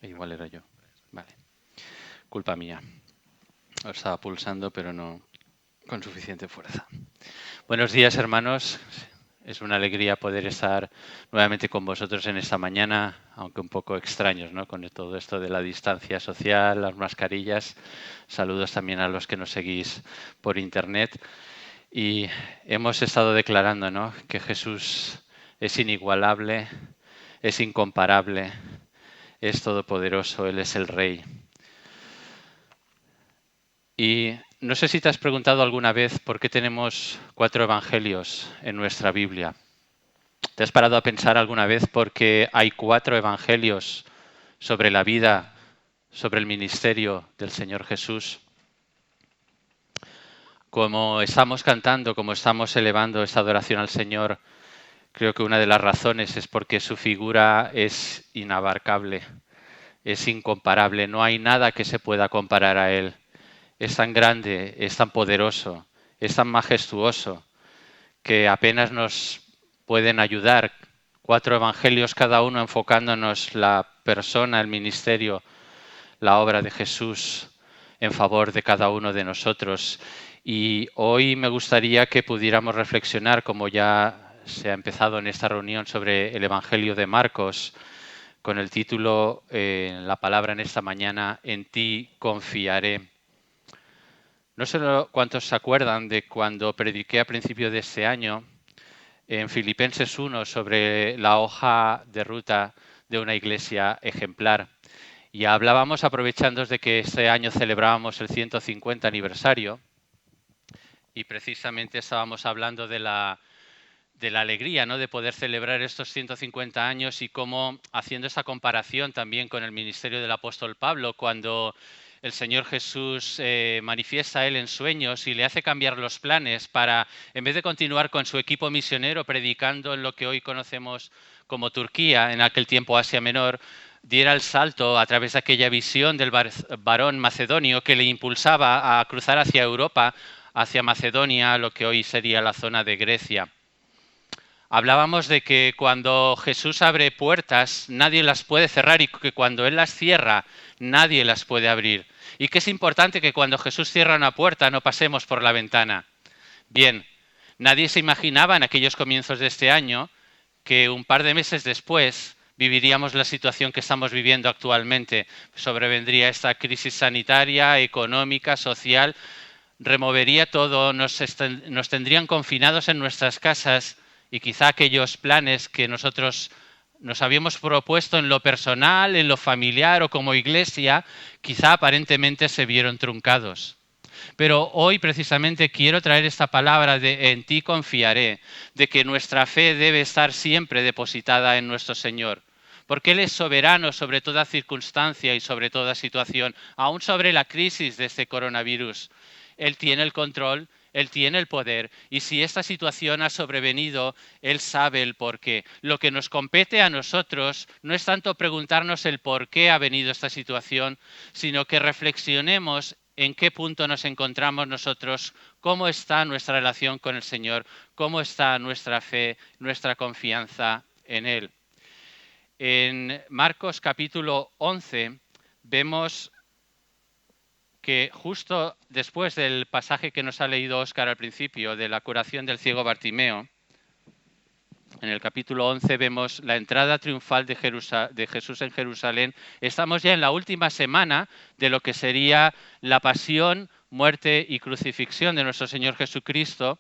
Igual era yo. Vale. Culpa mía. Lo estaba pulsando, pero no con suficiente fuerza. Buenos días, hermanos. Es una alegría poder estar nuevamente con vosotros en esta mañana, aunque un poco extraños, ¿no? Con todo esto de la distancia social, las mascarillas. Saludos también a los que nos seguís por internet. Y hemos estado declarando, ¿no?, que Jesús es inigualable, es incomparable, es todopoderoso, Él es el Rey. Y no sé si te has preguntado alguna vez por qué tenemos 4 evangelios en nuestra Biblia. ¿Te has parado a pensar alguna vez por qué hay 4 evangelios sobre la vida, sobre el ministerio del Señor Jesús? Como estamos cantando, como estamos elevando esta adoración al Señor, creo que una de las razones es porque su figura es inabarcable, es incomparable, no hay nada que se pueda comparar a Él. Es tan grande, es tan poderoso, es tan majestuoso, que apenas nos pueden ayudar 4 evangelios cada uno enfocándonos la persona, el ministerio, la obra de Jesús en favor de cada uno de nosotros. Y hoy me gustaría que pudiéramos reflexionar, como ya se ha empezado en esta reunión, sobre el Evangelio de Marcos, con el título, la palabra en esta mañana, En ti confiaré. No sé cuántos se acuerdan de cuando prediqué a principio de este año en Filipenses 1 sobre la hoja de ruta de una iglesia ejemplar. Y hablábamos, aprovechando de que este año celebrábamos el 150 aniversario, y precisamente estábamos hablando de la alegría, ¿no?, de poder celebrar estos 150 años y cómo, haciendo esa comparación también con el ministerio del apóstol Pablo, cuando el Señor Jesús manifiesta a él en sueños y le hace cambiar los planes para, en vez de continuar con su equipo misionero predicando en lo que hoy conocemos como Turquía, en aquel tiempo Asia Menor, diera el salto a través de aquella visión del varón macedonio que le impulsaba a cruzar hacia Europa, hacia Macedonia, lo que hoy sería la zona de Grecia. Hablábamos de que cuando Jesús abre puertas, nadie las puede cerrar, y que cuando Él las cierra, nadie las puede abrir. Y que es importante que cuando Jesús cierra una puerta no pasemos por la ventana. Bien, nadie se imaginaba en aquellos comienzos de este año que un par de meses después viviríamos la situación que estamos viviendo actualmente. Sobrevendría esta crisis sanitaria, económica, social, removería todo, nos tendrían confinados en nuestras casas, y quizá aquellos planes que nosotros nos habíamos propuesto en lo personal, en lo familiar o como iglesia, quizá aparentemente se vieron truncados. Pero hoy precisamente quiero traer esta palabra de en ti confiaré, de que nuestra fe debe estar siempre depositada en nuestro Señor, porque Él es soberano sobre toda circunstancia y sobre toda situación, aún sobre la crisis de este coronavirus. Él tiene el control, Él tiene el poder, y si esta situación ha sobrevenido, Él sabe el porqué. Lo que nos compete a nosotros no es tanto preguntarnos el por qué ha venido esta situación, sino que reflexionemos en qué punto nos encontramos nosotros, cómo está nuestra relación con el Señor, cómo está nuestra fe, nuestra confianza en Él. En Marcos capítulo 11 vemos que justo después del pasaje que nos ha leído Óscar al principio, de la curación del ciego Bartimeo, en el capítulo 11 vemos la entrada triunfal de Jesús en Jerusalén. Estamos ya en la última semana de lo que sería la pasión, muerte y crucifixión de nuestro Señor Jesucristo.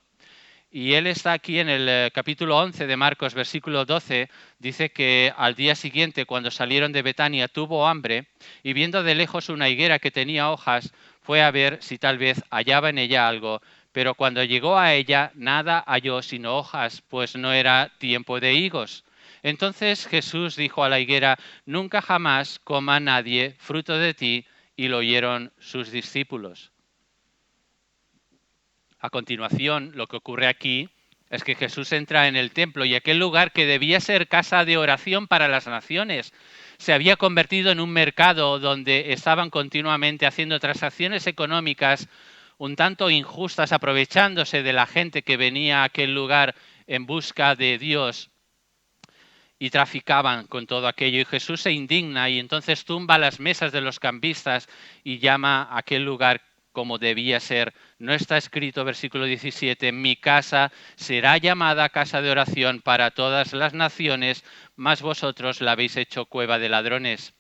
Y Él está aquí en el capítulo 11 de Marcos, versículo 12, dice que al día siguiente, cuando salieron de Betania, tuvo hambre, y viendo de lejos una higuera que tenía hojas, fue a ver si tal vez hallaba en ella algo. Pero cuando llegó a ella, nada halló sino hojas, pues no era tiempo de higos. Entonces Jesús dijo a la higuera: nunca jamás coma nadie fruto de ti. Y lo oyeron sus discípulos. A continuación, lo que ocurre aquí es que Jesús entra en el templo, y aquel lugar que debía ser casa de oración para las naciones se había convertido en un mercado donde estaban continuamente haciendo transacciones económicas un tanto injustas, aprovechándose de la gente que venía a aquel lugar en busca de Dios. y traficaban con todo aquello. Y Jesús se indigna y entonces tumba las mesas de los cambistas y llama a aquel lugar como debía ser. No está escrito, versículo 17, mi casa será llamada casa de oración para todas las naciones, mas vosotros la habéis hecho cueva de ladrones.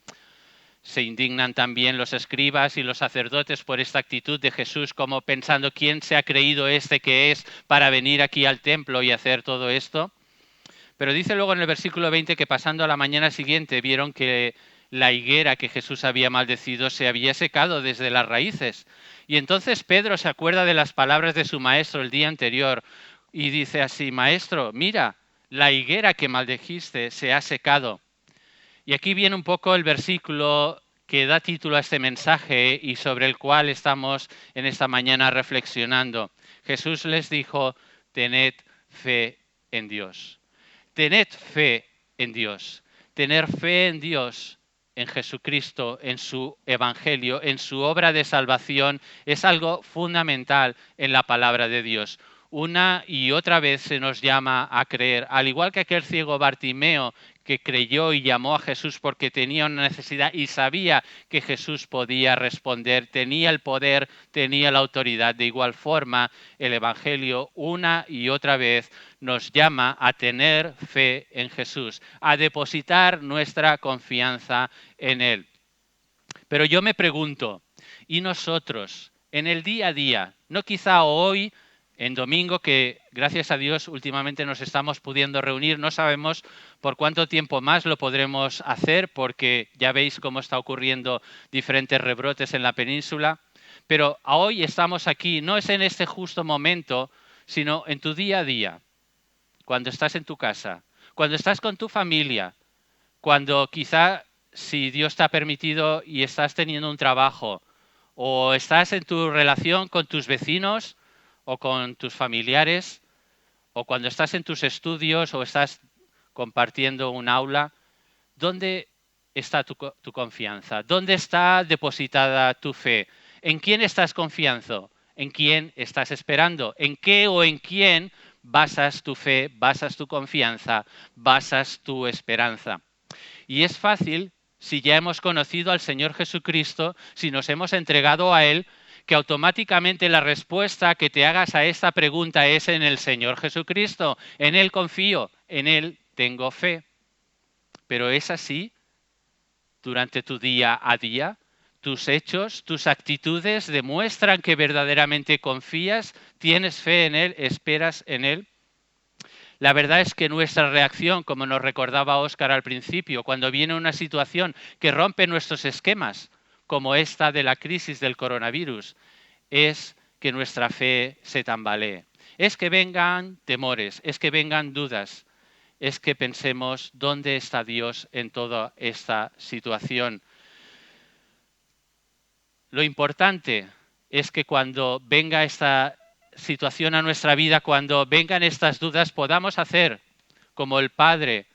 Se indignan también los escribas y los sacerdotes por esta actitud de Jesús, como pensando, ¿quién se ha creído este que es para venir aquí al templo y hacer todo esto? Pero dice luego en el versículo 20 que pasando a la mañana siguiente vieron que la higuera que Jesús había maldecido se había secado desde las raíces. Y entonces Pedro se acuerda de las palabras de su maestro el día anterior y dice así, maestro, mira, la higuera que maldijiste se ha secado. Y aquí viene un poco el versículo que da título a este mensaje y sobre el cual estamos en esta mañana reflexionando. Jesús les dijo, tened fe en Dios. Tened fe en Dios. Tener fe en Dios, en Jesucristo, en su evangelio, en su obra de salvación, es algo fundamental en la palabra de Dios. Una y otra vez se nos llama a creer, al igual que aquel ciego Bartimeo que creyó y llamó a Jesús porque tenía una necesidad y sabía que Jesús podía responder, tenía el poder, tenía la autoridad. De igual forma, el Evangelio una y otra vez nos llama a tener fe en Jesús, a depositar nuestra confianza en Él. Pero yo me pregunto, ¿y nosotros en el día a día? No quizá hoy, en domingo, que gracias a Dios últimamente nos estamos pudiendo reunir, no sabemos por cuánto tiempo más lo podremos hacer, porque ya veis cómo está ocurriendo diferentes rebrotes en la península. Pero hoy estamos aquí, no es en este justo momento, sino en tu día a día, cuando estás en tu casa, cuando estás con tu familia, cuando quizá, si Dios te ha permitido y estás teniendo un trabajo, o estás en tu relación con tus vecinos o con tus familiares, o cuando estás en tus estudios o estás compartiendo un aula, ¿dónde está tu confianza? ¿Dónde está depositada tu fe? ¿En quién estás confiando? ¿En quién estás esperando? ¿En qué o en quién basas tu fe, basas tu confianza, basas tu esperanza? Y es fácil, si ya hemos conocido al Señor Jesucristo, si nos hemos entregado a Él, que automáticamente la respuesta que te hagas a esta pregunta es en el Señor Jesucristo. En Él confío, en Él tengo fe. Pero es así durante tu día a día. Tus hechos, tus actitudes demuestran que verdaderamente confías, tienes fe en Él, esperas en Él. La verdad es que nuestra reacción, como nos recordaba Óscar al principio, cuando viene una situación que rompe nuestros esquemas, como esta de la crisis del coronavirus, es que nuestra fe se tambalee. Es que vengan temores, es que vengan dudas, es que pensemos dónde está Dios en toda esta situación. Lo importante es que cuando venga esta situación a nuestra vida, cuando vengan estas dudas, podamos hacer como el padre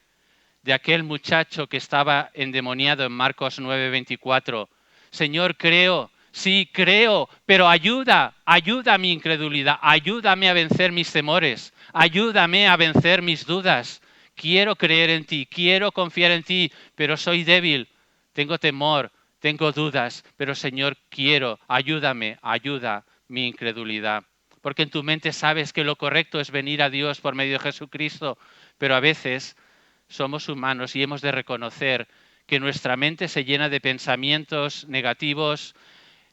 de aquel muchacho que estaba endemoniado en Marcos 9:24. Señor, creo, sí, creo, pero ayuda a mi incredulidad, ayúdame a vencer mis temores, ayúdame a vencer mis dudas. Quiero creer en ti, quiero confiar en ti, pero soy débil, tengo temor, tengo dudas, pero Señor, quiero, ayúdame, ayuda mi incredulidad. Porque en tu mente sabes que lo correcto es venir a Dios por medio de Jesucristo, pero a veces somos humanos y hemos de reconocer que nuestra mente se llena de pensamientos negativos,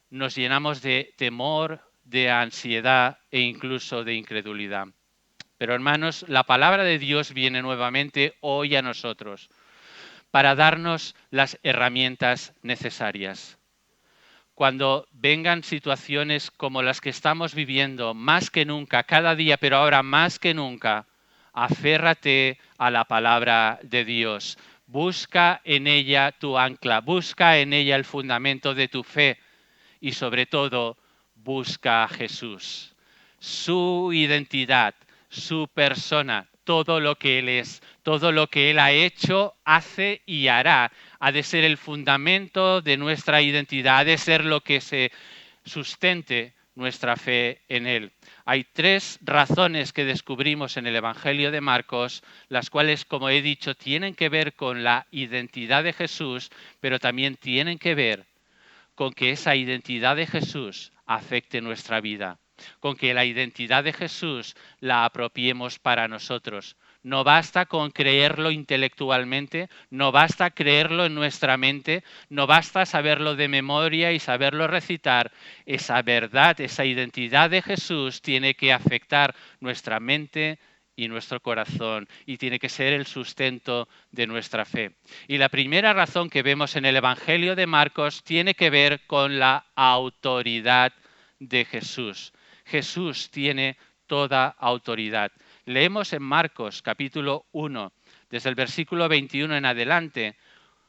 nos llenamos de temor, de ansiedad e incluso de incredulidad. Pero hermanos, la palabra de Dios viene nuevamente hoy a nosotros para darnos las herramientas necesarias. Cuando vengan situaciones como las que estamos viviendo, más que nunca, cada día, pero ahora más que nunca, aférrate a la palabra de Dios. Busca en ella tu ancla, busca en ella el fundamento de tu fe y sobre todo busca a Jesús, su identidad, su persona, todo lo que Él es, todo lo que Él ha hecho, hace y hará. Ha de ser el fundamento de nuestra identidad, ha de ser lo que se sustente nuestra fe en Él. Hay 3 razones que descubrimos en el Evangelio de Marcos, las cuales, como he dicho, tienen que ver con la identidad de Jesús, pero también tienen que ver con que esa identidad de Jesús afecte nuestra vida, con que la identidad de Jesús la apropiemos para nosotros. No basta con creerlo intelectualmente, no basta creerlo en nuestra mente, no basta saberlo de memoria y saberlo recitar. Esa verdad, esa identidad de Jesús tiene que afectar nuestra mente y nuestro corazón, y tiene que ser el sustento de nuestra fe. Y la primera razón que vemos en el Evangelio de Marcos tiene que ver con la autoridad de Jesús. Jesús tiene toda autoridad. Leemos en Marcos capítulo 1, desde el versículo 21 en adelante,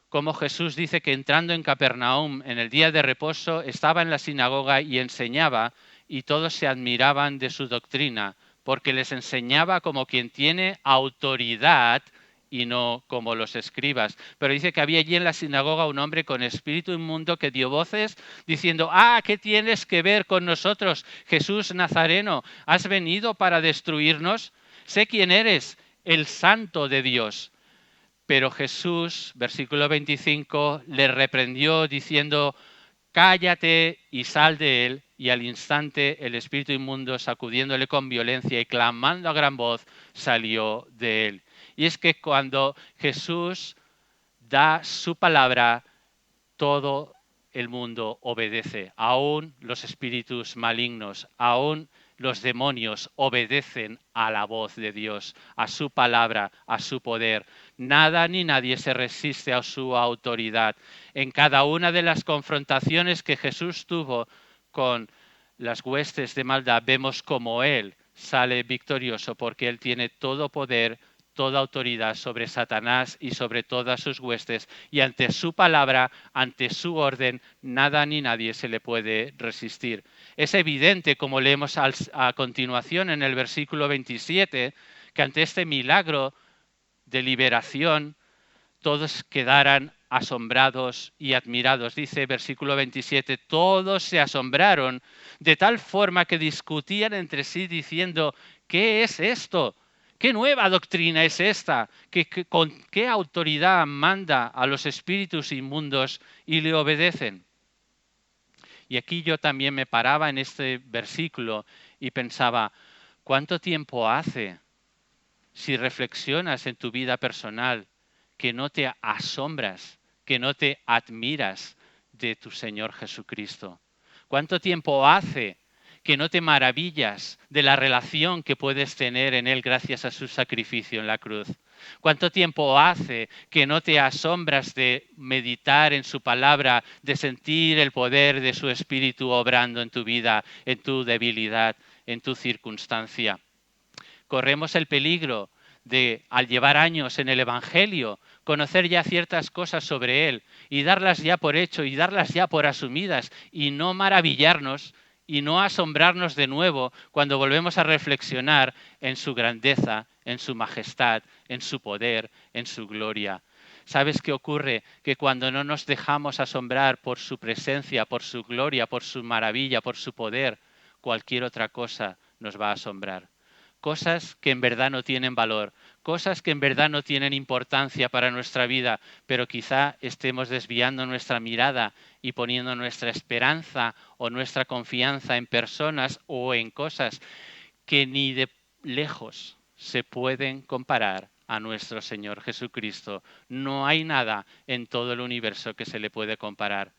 como Jesús dice que entrando en Capernaum en el día de reposo estaba en la sinagoga y enseñaba, y todos se admiraban de su doctrina, porque les enseñaba como quien tiene autoridad y no como los escribas. Pero dice que había allí en la sinagoga un hombre con espíritu inmundo que dio voces diciendo: ¿qué tienes que ver con nosotros, Jesús Nazareno? ¿Has venido para destruirnos? Sé quién eres, el Santo de Dios. Pero Jesús, versículo 25, le reprendió diciendo: cállate y sal de él. Y al instante el espíritu inmundo, sacudiéndole con violencia y clamando a gran voz, salió de él. Y es que cuando Jesús da su palabra, todo el mundo obedece. Aún los espíritus malignos, aún los demonios obedecen a la voz de Dios, a su palabra, a su poder. Nada ni nadie se resiste a su autoridad. En cada una de las confrontaciones que Jesús tuvo con las huestes de maldad, vemos cómo Él sale victorioso, porque Él tiene todo poder, toda autoridad sobre Satanás y sobre todas sus huestes, y ante su palabra, ante su orden, nada ni nadie se le puede resistir. Es evidente, como leemos a continuación en el versículo 27, que ante este milagro de liberación, todos quedaran asombrados y admirados. Dice versículo 27, todos se asombraron de tal forma que discutían entre sí diciendo: ¿qué es esto? ¿Qué nueva doctrina es esta? ¿Con qué autoridad manda a los espíritus inmundos y le obedecen? Y aquí yo también me paraba en este versículo y pensaba: ¿cuánto tiempo hace, si reflexionas en tu vida personal, que no te asombras, que no te admiras de tu Señor Jesucristo? ¿Cuánto tiempo hace que no te maravillas de la relación que puedes tener en Él gracias a su sacrificio en la cruz? ¿Cuánto tiempo hace que no te asombras de meditar en su palabra, de sentir el poder de su Espíritu obrando en tu vida, en tu debilidad, en tu circunstancia? Corremos el peligro de, al llevar años en el Evangelio, conocer ya ciertas cosas sobre Él y darlas ya por hecho y darlas ya por asumidas, y no maravillarnos y no asombrarnos de nuevo cuando volvemos a reflexionar en su grandeza, en su majestad, en su poder, en su gloria. ¿Sabes qué ocurre? Que cuando no nos dejamos asombrar por su presencia, por su gloria, por su maravilla, por su poder, cualquier otra cosa nos va a asombrar. Cosas que en verdad no tienen valor, cosas que en verdad no tienen importancia para nuestra vida, pero quizá estemos desviando nuestra mirada y poniendo nuestra esperanza o nuestra confianza en personas o en cosas que ni de lejos se pueden comparar a nuestro Señor Jesucristo. No hay nada en todo el universo que se le puede comparar.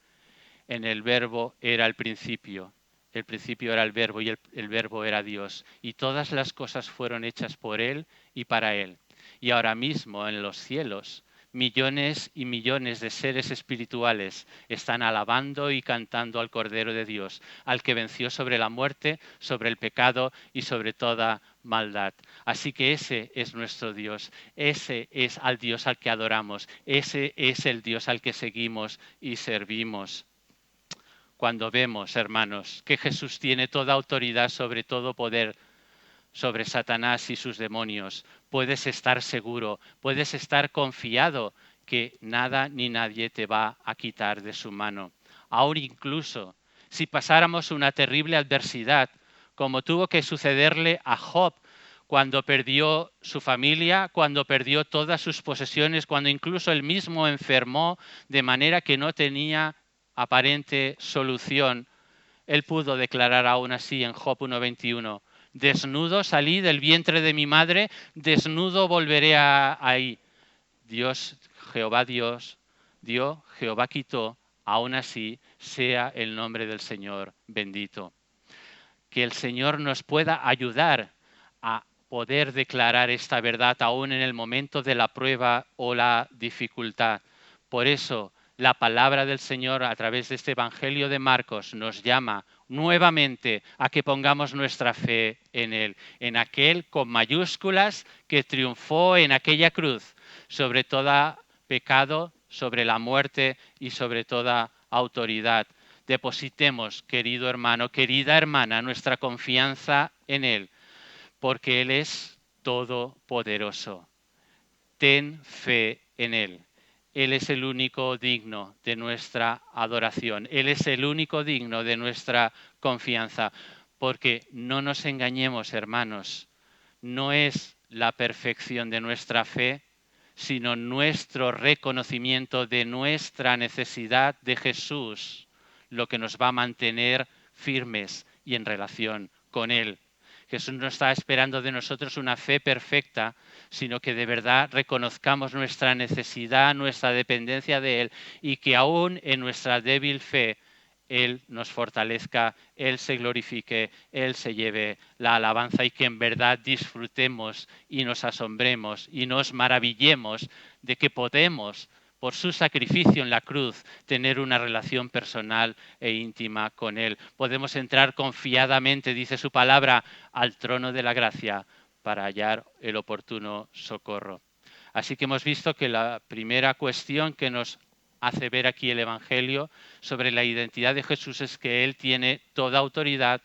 En el Verbo era el principio era el Verbo y el Verbo era Dios, y todas las cosas fueron hechas por Él y para Él. Y ahora mismo en los cielos, millones y millones de seres espirituales están alabando y cantando al Cordero de Dios, al que venció sobre la muerte, sobre el pecado y sobre toda maldad. Así que ese es nuestro Dios, ese es al Dios al que adoramos, ese es el Dios al que seguimos y servimos. Cuando vemos, hermanos, que Jesús tiene toda autoridad sobre todo poder, sobre Satanás y sus demonios, puedes estar seguro, puedes estar confiado que nada ni nadie te va a quitar de su mano. Ahora incluso si pasáramos una terrible adversidad, como tuvo que sucederle a Job cuando perdió su familia, cuando perdió todas sus posesiones, cuando incluso él mismo enfermó de manera que no tenía aparente solución, él pudo declarar aún así en Job 1:21, desnudo salí del vientre de mi madre, desnudo volveré ahí. Dios, Jehová Dios, dio, Jehová quitó, aún así sea el nombre del Señor bendito. Que el Señor nos pueda ayudar a poder declarar esta verdad aún en el momento de la prueba o la dificultad. Por eso, la palabra del Señor a través de este Evangelio de Marcos nos llama nuevamente a que pongamos nuestra fe en Él, en aquel con mayúsculas que triunfó en aquella cruz sobre todo pecado, sobre la muerte y sobre toda autoridad. Depositemos, querido hermano, querida hermana, nuestra confianza en Él, porque Él es todopoderoso. Ten fe en Él. Él es el único digno de nuestra adoración. Él es el único digno de nuestra confianza. Porque no nos engañemos, hermanos, no es la perfección de nuestra fe, sino nuestro reconocimiento de nuestra necesidad de Jesús, lo que nos va a mantener firmes y en relación con Él. Jesús no está esperando de nosotros una fe perfecta, sino que de verdad reconozcamos nuestra necesidad, nuestra dependencia de Él y que aún en nuestra débil fe Él nos fortalezca, Él se glorifique, Él se lleve la alabanza y que en verdad disfrutemos y nos asombremos y nos maravillemos de que podemos, por su sacrificio en la cruz, tener una relación personal e íntima con Él. Podemos entrar confiadamente, dice su palabra, al trono de la gracia para hallar el oportuno socorro. Así que hemos visto que la primera cuestión que nos hace ver aquí el Evangelio sobre la identidad de Jesús es que Él tiene toda autoridad,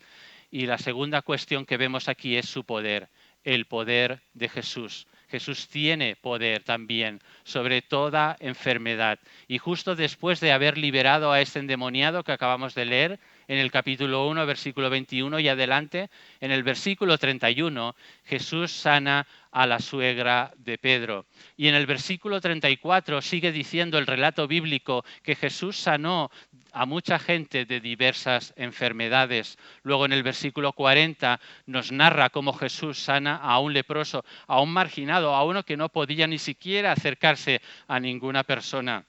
y la segunda cuestión que vemos aquí es su poder, el poder de Jesús. Jesús tiene poder también sobre toda enfermedad. Y justo después de haber liberado a este endemoniado que acabamos de leer, en el capítulo 1, versículo 21 y adelante, en el versículo 31, Jesús sana a la suegra de Pedro. Y en el versículo 34 sigue diciendo el relato bíblico que Jesús sanó a mucha gente de diversas enfermedades. Luego en el versículo 40 nos narra cómo Jesús sana a un leproso, a un marginado, a uno que no podía ni siquiera acercarse a ninguna persona.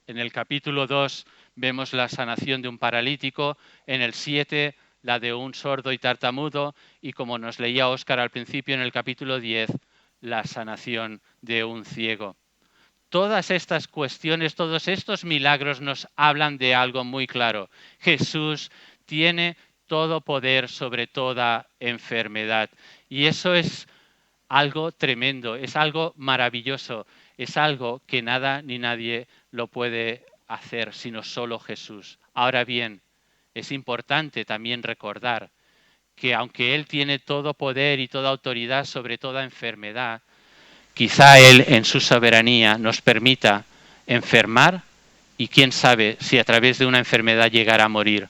En el capítulo 2 vemos la sanación de un paralítico, en el 7 la de un sordo y tartamudo, y como nos leía Óscar al principio en el capítulo 10, la sanación de un ciego. Todas estas cuestiones, todos estos milagros nos hablan de algo muy claro. Jesús tiene todo poder sobre toda enfermedad. Y eso es algo tremendo, es algo maravilloso, es algo que nada ni nadie lo puede hacer, sino solo Jesús. Ahora bien, es importante también recordar que aunque Él tiene todo poder y toda autoridad sobre toda enfermedad, quizá Él en su soberanía nos permita enfermar y quién sabe si a través de una enfermedad llegar a morir.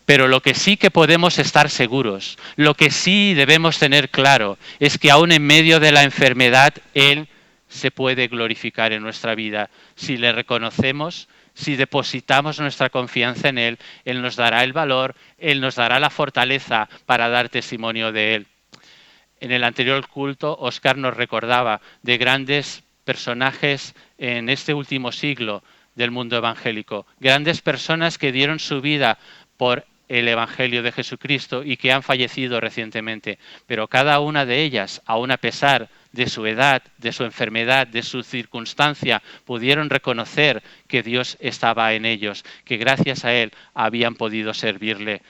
Pero lo que sí que podemos estar seguros, lo que sí debemos tener claro, es que aún en medio de la enfermedad, Él se puede glorificar en nuestra vida. Si le reconocemos, si depositamos nuestra confianza en Él, Él nos dará el valor, Él nos dará la fortaleza para dar testimonio de Él. En el anterior culto, Óscar nos recordaba de grandes personajes en este último siglo del mundo evangélico, grandes personas que dieron su vida por el Evangelio de Jesucristo y que han fallecido recientemente. Pero cada una de ellas, aun a pesar de su edad, de su enfermedad, de su circunstancia, pudieron reconocer que Dios estaba en ellos, que gracias a Él habían podido servirle.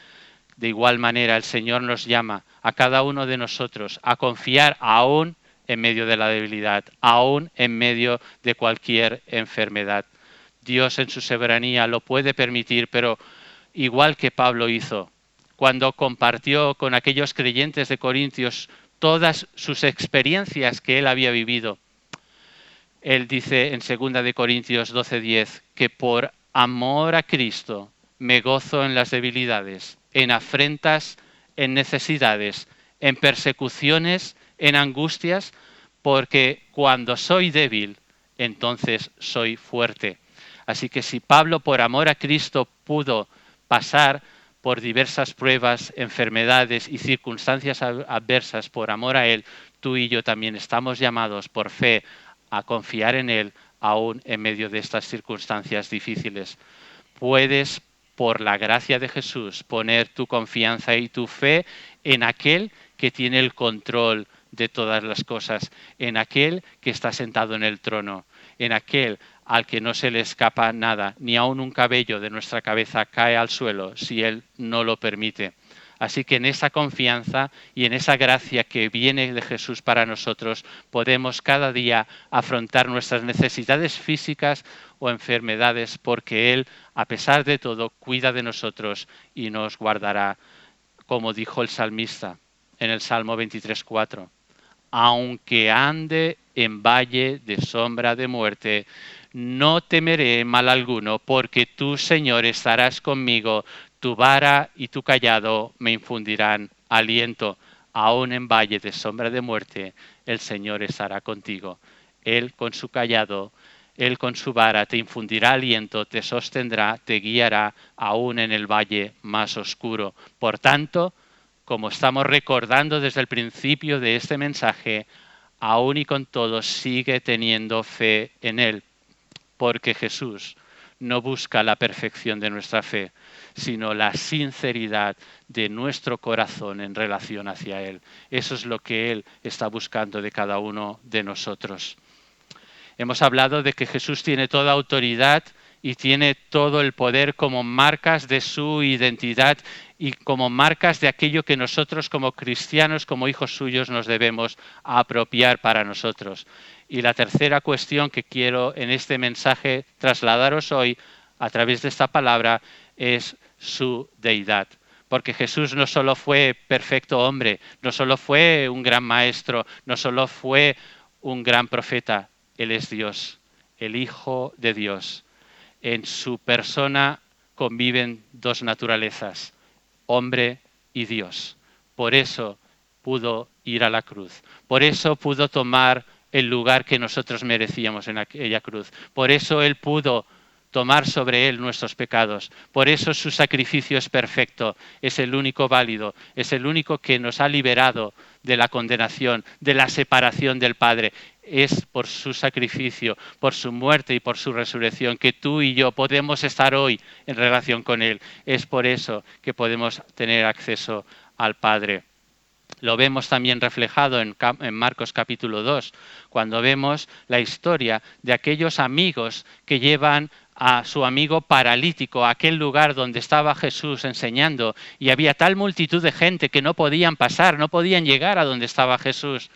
De igual manera, el Señor nos llama a cada uno de nosotros a confiar aún en medio de la debilidad, aún en medio de cualquier enfermedad. Dios en su soberanía lo puede permitir, pero igual que Pablo hizo, cuando compartió con aquellos creyentes de Corintios todas sus experiencias que él había vivido, él dice en 2 de Corintios 12:10 que por amor a Cristo me gozo en las debilidades, en afrentas, en necesidades, en persecuciones, en angustias, porque cuando soy débil, entonces soy fuerte. Así que si Pablo, por amor a Cristo, pudo pasar por diversas pruebas, enfermedades y circunstancias adversas por amor a Él, tú y yo también estamos llamados por fe a confiar en Él aún en medio de estas circunstancias difíciles. Puedes, por la gracia de Jesús, poner tu confianza y tu fe en aquel que tiene el control de todas las cosas, en aquel que está sentado en el trono, en aquel al que no se le escapa nada, ni aun un cabello de nuestra cabeza cae al suelo si Él no lo permite. Así que en esa confianza y en esa gracia que viene de Jesús para nosotros, podemos cada día afrontar nuestras necesidades físicas o enfermedades, porque Él, a pesar de todo, cuida de nosotros y nos guardará, como dijo el salmista en el Salmo 23:4. Aunque ande en valle de sombra de muerte, no temeré mal alguno, porque tú, Señor, estarás conmigo, tu vara y tu cayado me infundirán aliento. Aún en valle de sombra de muerte, el Señor estará contigo. Él con su cayado, Él con su vara te infundirá aliento, te sostendrá, te guiará, aún en el valle más oscuro. Por tanto, como estamos recordando desde el principio de este mensaje, aún y con todo sigue teniendo fe en Él, porque Jesús no busca la perfección de nuestra fe, sino la sinceridad de nuestro corazón en relación hacia Él. Eso es lo que Él está buscando de cada uno de nosotros. Hemos hablado de que Jesús tiene toda autoridad y tiene todo el poder como marcas de su identidad y como marcas de aquello que nosotros como cristianos, como hijos suyos, nos debemos apropiar para nosotros. Y la tercera cuestión que quiero en este mensaje trasladaros hoy a través de esta palabra es su deidad. Porque Jesús no solo fue perfecto hombre, no solo fue un gran maestro, no solo fue un gran profeta, Él es Dios, el Hijo de Dios. En su persona conviven dos naturalezas, hombre y Dios. Por eso pudo ir a la cruz. Por eso pudo tomar el lugar que nosotros merecíamos en aquella cruz. Por eso Él pudo tomar sobre Él nuestros pecados. Por eso su sacrificio es perfecto, es el único válido, es el único que nos ha liberado de la condenación, de la separación del Padre. Es por su sacrificio, por su muerte y por su resurrección que tú y yo podemos estar hoy en relación con Él. Es por eso que podemos tener acceso al Padre. Lo vemos también reflejado en Marcos capítulo 2, cuando vemos la historia de aquellos amigos que llevan a su amigo paralítico a aquel lugar donde estaba Jesús enseñando, y había tal multitud de gente que no podían pasar, no podían llegar a donde estaba Jesús,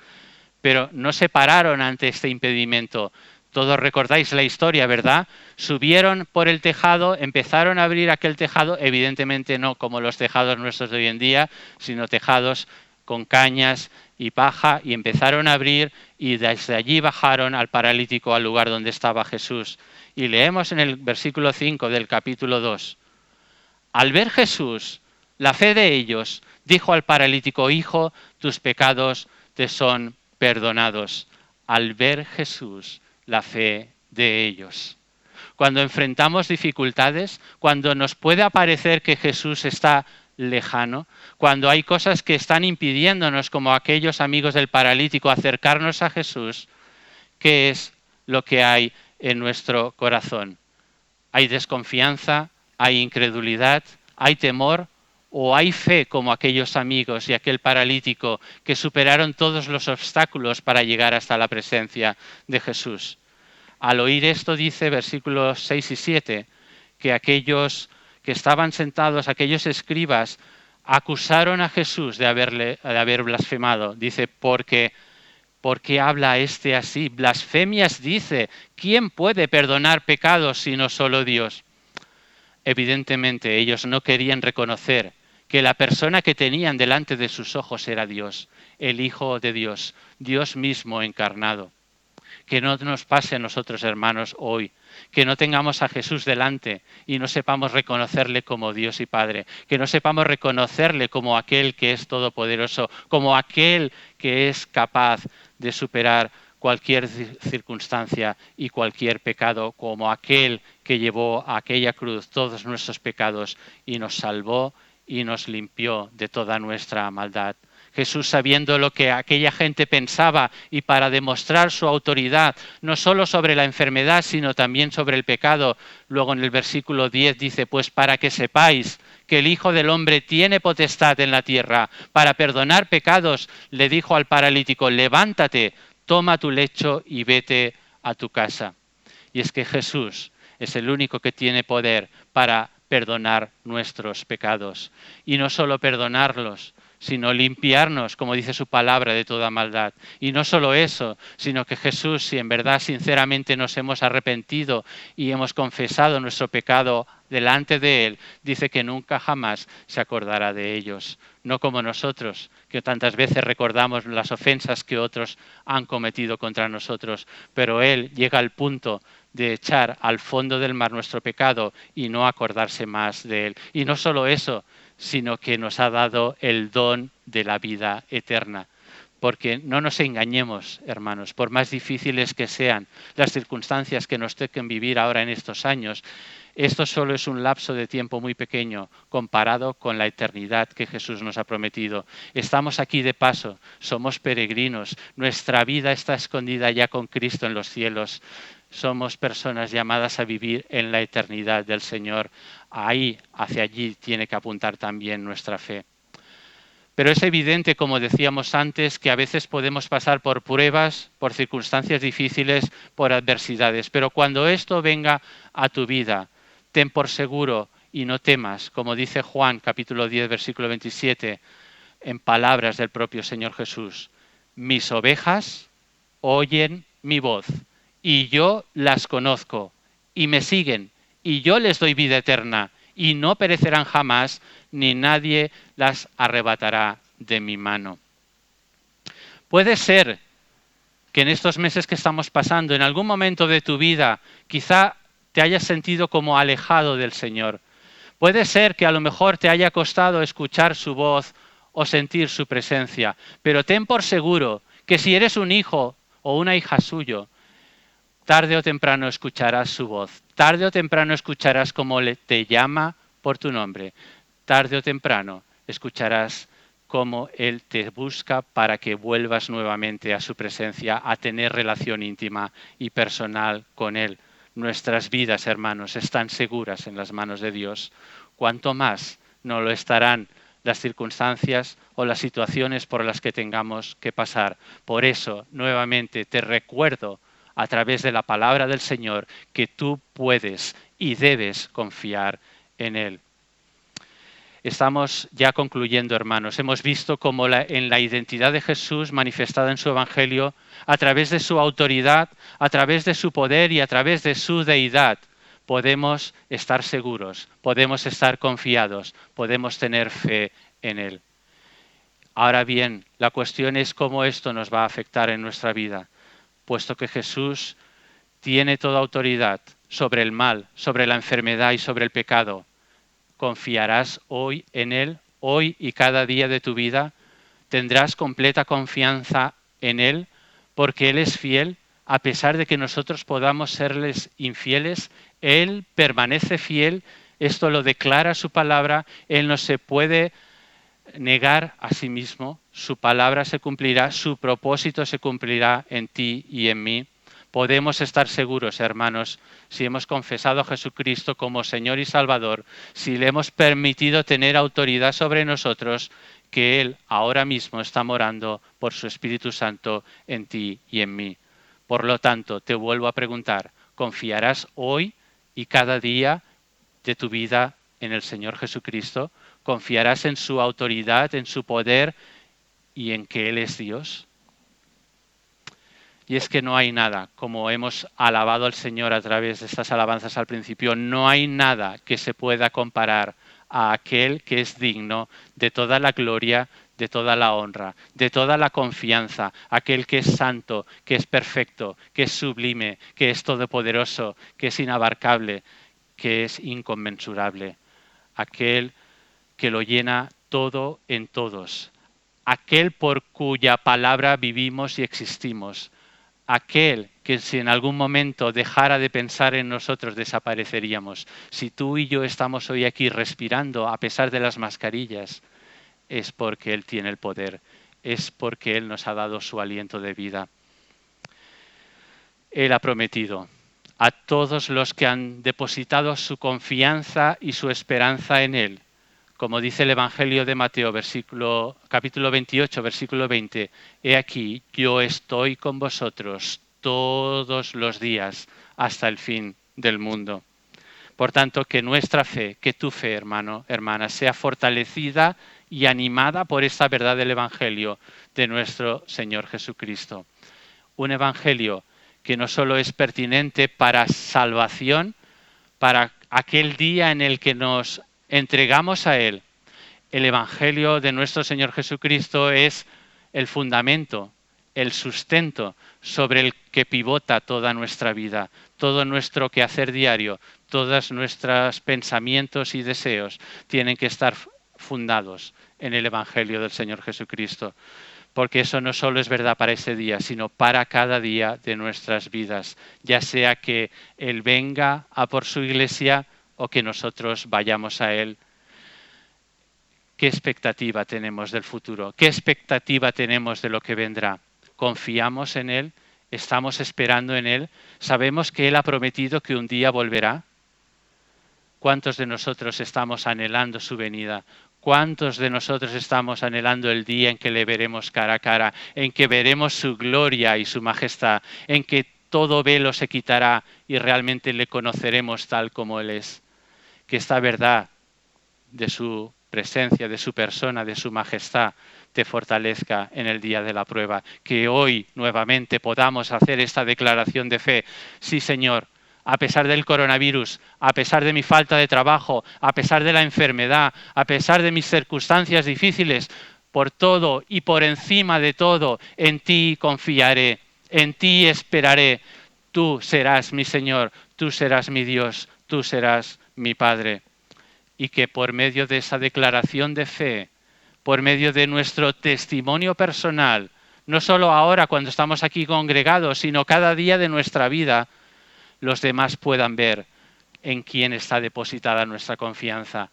pero no se pararon ante este impedimento. Todos recordáis la historia, ¿verdad? Subieron por el tejado, empezaron a abrir aquel tejado, evidentemente no como los tejados nuestros de hoy en día, sino tejados con cañas y paja, y empezaron a abrir, y desde allí bajaron al paralítico al lugar donde estaba Jesús. Y leemos en el versículo 5 del capítulo 2. Al ver Jesús la fe de ellos, dijo al paralítico: Hijo, tus pecados te son perdonados. Al ver Jesús la fe de ellos. Cuando enfrentamos dificultades, cuando nos puede parecer que Jesús está lejano, cuando hay cosas que están impidiéndonos, como aquellos amigos del paralítico, acercarnos a Jesús, ¿qué es lo que hay en nuestro corazón? ¿Hay desconfianza? ¿Hay incredulidad? ¿Hay temor? ¿O hay fe como aquellos amigos y aquel paralítico que superaron todos los obstáculos para llegar hasta la presencia de Jesús? Al oír esto dice, versículos 6 y 7, que aquellos que estaban sentados, aquellos escribas, acusaron a Jesús de haber blasfemado. Dice, ¿por qué habla este así? Blasfemias dice. ¿Quién puede perdonar pecados sino solo Dios? Evidentemente ellos no querían reconocer que la persona que tenían delante de sus ojos era Dios, el Hijo de Dios, Dios mismo encarnado. Que no nos pase a nosotros, hermanos, hoy. Que no tengamos a Jesús delante y no sepamos reconocerle como Dios y Padre. Que no sepamos reconocerle como aquel que es todopoderoso, como aquel que es capaz de superar cualquier circunstancia y cualquier pecado, como aquel que llevó a aquella cruz todos nuestros pecados y nos salvó y nos limpió de toda nuestra maldad. Jesús, sabiendo lo que aquella gente pensaba y para demostrar su autoridad, no solo sobre la enfermedad, sino también sobre el pecado, luego en el versículo 10 dice, pues para que sepáis que el Hijo del Hombre tiene potestad en la tierra para perdonar pecados, le dijo al paralítico, levántate, toma tu lecho y vete a tu casa. Y es que Jesús es el único que tiene poder para perdonar nuestros pecados. Y no solo perdonarlos, sino limpiarnos, como dice su palabra, de toda maldad. Y no solo eso, sino que Jesús, si en verdad sinceramente nos hemos arrepentido y hemos confesado nuestro pecado delante de Él, dice que nunca jamás se acordará de ellos. No como nosotros, que tantas veces recordamos las ofensas que otros han cometido contra nosotros, pero Él llega al punto de echar al fondo del mar nuestro pecado y no acordarse más de él. Y no solo eso, sino que nos ha dado el don de la vida eterna. Porque no nos engañemos, hermanos, por más difíciles que sean las circunstancias que nos toquen vivir ahora en estos años, esto solo es un lapso de tiempo muy pequeño comparado con la eternidad que Jesús nos ha prometido. Estamos aquí de paso, somos peregrinos, nuestra vida está escondida ya con Cristo en los cielos. Somos personas llamadas a vivir en la eternidad del Señor. Ahí, hacia allí, tiene que apuntar también nuestra fe. Pero es evidente, como decíamos antes, que a veces podemos pasar por pruebas, por circunstancias difíciles, por adversidades. Pero cuando esto venga a tu vida, ten por seguro y no temas, como dice Juan capítulo 10, versículo 27, en palabras del propio Señor Jesús. Mis ovejas oyen mi voz y yo las conozco y me siguen y yo les doy vida eterna y no perecerán jamás, ni nadie las arrebatará de mi mano. Puede ser que en estos meses que estamos pasando, en algún momento de tu vida, quizá te hayas sentido como alejado del Señor. Puede ser que a lo mejor te haya costado escuchar su voz o sentir su presencia, pero ten por seguro que si eres un hijo o una hija suyo, tarde o temprano escucharás su voz, tarde o temprano escucharás cómo te llama por tu nombre, tarde o temprano escucharás cómo Él te busca para que vuelvas nuevamente a su presencia, a tener relación íntima y personal con Él. Nuestras vidas, hermanos, están seguras en las manos de Dios. Cuanto más no lo estarán las circunstancias o las situaciones por las que tengamos que pasar. Por eso, nuevamente, te recuerdo a través de la palabra del Señor que tú puedes y debes confiar en Él. Estamos ya concluyendo, hermanos. Hemos visto cómo en la identidad de Jesús manifestada en su Evangelio, a través de su autoridad, a través de su poder y a través de su deidad, podemos estar seguros, podemos estar confiados, podemos tener fe en Él. Ahora bien, la cuestión es cómo esto nos va a afectar en nuestra vida, puesto que Jesús tiene toda autoridad sobre el mal, sobre la enfermedad y sobre el pecado. ¿Confiarás hoy en Él, hoy y cada día de tu vida? ¿Tendrás completa confianza en Él porque Él es fiel? A pesar de que nosotros podamos serles infieles, Él permanece fiel. Esto lo declara su palabra. Él no se puede negar a sí mismo. Su palabra se cumplirá, su propósito se cumplirá en ti y en mí. Podemos estar seguros, hermanos, si hemos confesado a Jesucristo como Señor y Salvador, si le hemos permitido tener autoridad sobre nosotros, que Él ahora mismo está morando por su Espíritu Santo en ti y en mí. Por lo tanto, te vuelvo a preguntar, ¿confiarás hoy y cada día de tu vida en el Señor Jesucristo? ¿Confiarás en su autoridad, en su poder y en que Él es Dios? Y es que no hay nada, como hemos alabado al Señor a través de estas alabanzas al principio, no hay nada que se pueda comparar a aquel que es digno de toda la gloria, de toda la honra, de toda la confianza, aquel que es santo, que es perfecto, que es sublime, que es todopoderoso, que es inabarcable, que es inconmensurable, aquel que lo llena todo en todos, aquel por cuya palabra vivimos y existimos, aquel que si en algún momento dejara de pensar en nosotros desapareceríamos. Si tú y yo estamos hoy aquí respirando a pesar de las mascarillas, es porque Él tiene el poder, es porque Él nos ha dado su aliento de vida. Él ha prometido a todos los que han depositado su confianza y su esperanza en Él, como dice el Evangelio de Mateo, capítulo 28, versículo 20, he aquí, yo estoy con vosotros todos los días hasta el fin del mundo. Por tanto, que nuestra fe, que tu fe, hermano, hermana, sea fortalecida y animada por esta verdad del Evangelio de nuestro Señor Jesucristo. Un Evangelio que no solo es pertinente para salvación, para aquel día en el que nos entregamos a Él. El Evangelio de nuestro Señor Jesucristo es el fundamento, el sustento sobre el que pivota toda nuestra vida, todo nuestro quehacer diario, todos nuestros pensamientos y deseos tienen que estar fundados en el Evangelio del Señor Jesucristo. Porque eso no solo es verdad para ese día, sino para cada día de nuestras vidas, ya sea que Él venga a por su iglesia o que nosotros vayamos a Él. ¿Qué expectativa tenemos del futuro? ¿Qué expectativa tenemos de lo que vendrá? ¿Confiamos en Él? ¿Estamos esperando en Él? ¿Sabemos que Él ha prometido que un día volverá? ¿Cuántos de nosotros estamos anhelando su venida? ¿Cuántos de nosotros estamos anhelando el día en que le veremos cara a cara, en que veremos su gloria y su majestad, en que todo velo se quitará y realmente le conoceremos tal como Él es? Que esta verdad de su presencia, de su persona, de su majestad, te fortalezca en el día de la prueba. Que hoy nuevamente podamos hacer esta declaración de fe. Sí, Señor, a pesar del coronavirus, a pesar de mi falta de trabajo, a pesar de la enfermedad, a pesar de mis circunstancias difíciles, por todo y por encima de todo, en ti confiaré, en ti esperaré. Tú serás mi Señor, tú serás mi Dios, tú serás mi Padre. Y que por medio de esa declaración de fe, por medio de nuestro testimonio personal, no solo ahora cuando estamos aquí congregados, sino cada día de nuestra vida, los demás puedan ver en quién está depositada nuestra confianza,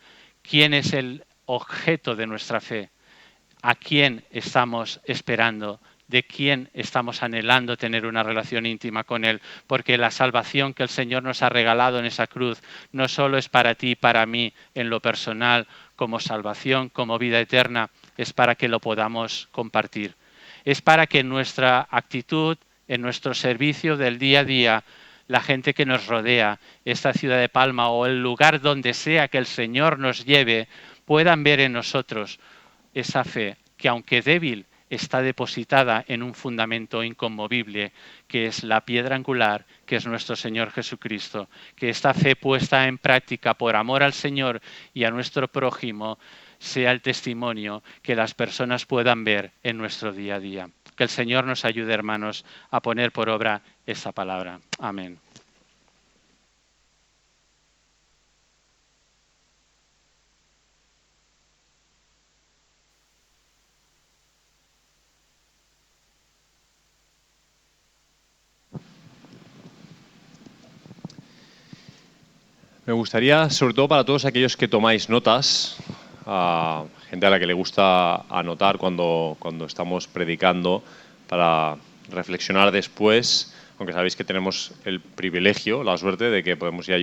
quién es el objeto de nuestra fe, a quién estamos esperando, de quién estamos anhelando tener una relación íntima con Él, porque la salvación que el Señor nos ha regalado en esa cruz no solo es para ti y para mí en lo personal, como salvación, como vida eterna, es para que lo podamos compartir. Es para que en nuestra actitud, en nuestro servicio del día a día, la gente que nos rodea, esta ciudad de Palma o el lugar donde sea que el Señor nos lleve, puedan ver en nosotros esa fe que, aunque débil, está depositada en un fundamento inconmovible, que es la piedra angular, que es nuestro Señor Jesucristo. Que esta fe puesta en práctica por amor al Señor y a nuestro prójimo sea el testimonio que las personas puedan ver en nuestro día a día. Que el Señor nos ayude, hermanos, a poner por obra esta palabra. Amén. Me gustaría, sobre todo para todos aquellos que tomáis notas, gente a la que le gusta anotar cuando estamos predicando, para reflexionar después, aunque sabéis que tenemos el privilegio, la suerte de que podemos ir